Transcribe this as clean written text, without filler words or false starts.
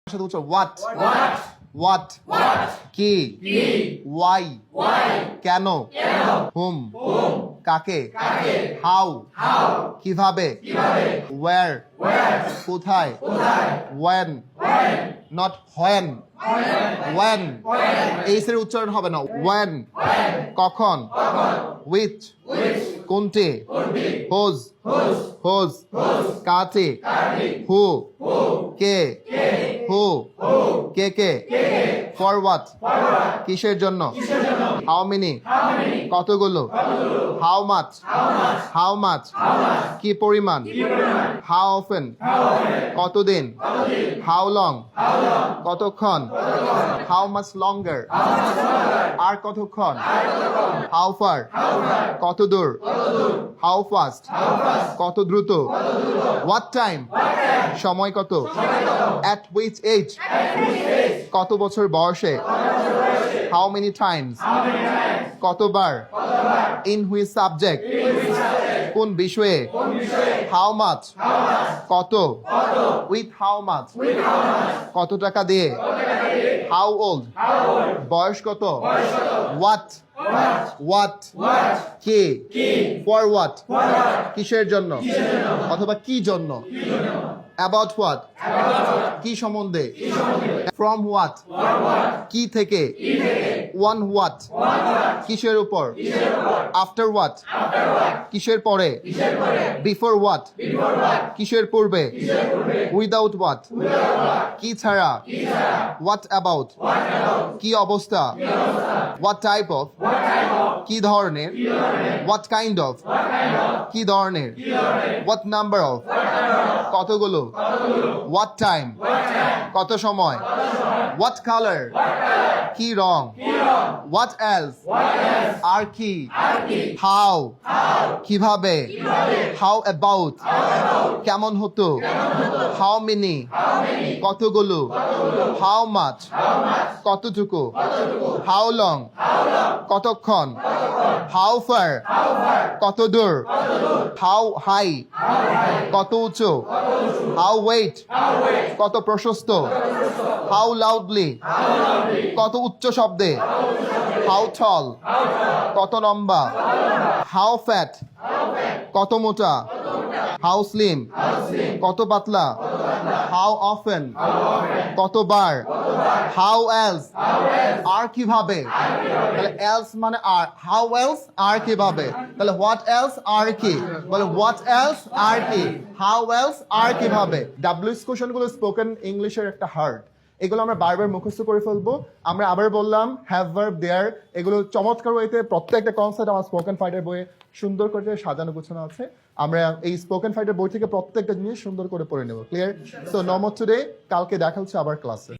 সাথে উচ্চারণ what কি why কেন whom কাকে how কিভাবে where কোথায় when not when এই এর উচ্চারণ হবে না when কখন which কোনটি whose কাতে who K who K for what কিসের জন্য how many কতগুলো how much কি পরিমাণ how often কতদিন how long কতক্ষণ how much longer আর কতক্ষণ how far কত দূর how fast কত দ্রুত what time সময় কত at which age কত বছর বয়সে how many times কতবার in which subject কোন বিষয়ে how much কত with how much কত টাকা দিয়ে how old বয়স কত what কে for what কিসের জন্য অথবা কি জন্য about what কি সম্বন্ধে from what কি থেকে on what কিসের উপর after what কিসের পরে before what কিসের পূর্বে without what কি ছাড়া what about কি অবস্থা what type of কি ধরনের what kind of কি ধরনের what number of কতগুলো what time কত সময় what color কি রং what else আর কি how কিভাবে how about কেমন হতো how many কতগুলো how much কতটুকু how long কতক্ষণ how far কত দূর how high কত উঁচু how wide কত প্রশস্ত how loudly কত উচ্চ শব্দে how tall কত লম্বা how fat কত মোটা how slim কত পাতলা how often কতবার how else আর কিভাবে তাহলে else মানে আর how else আর কিভাবে তাহলে what else আর কি বলে what else আর কি how else আর কিভাবে ডাব্লিউএস কোশ্চেনগুলো স্পোকেন ইংলিশের একটা হার্ট এগুলো আমরা বারবার মুখস্থ করে ফেলবো আমরা আবার বললাম হ্যাভ ভার্ব দেয়ার এগুলো চমৎকার ওয়েতে প্রত্যেকটা কনসেপ্ট আমার স্পোকেন ফাইটার বইয়ে সুন্দর করে সাজানো গোছানো আছে আমরা এই স্পোকেন ফাইটার বই থেকে প্রত্যেকটা জিনিস সুন্দর করে পড়ে নেব clear so no more today কালকে দেখা হচ্ছে আবার ক্লাসে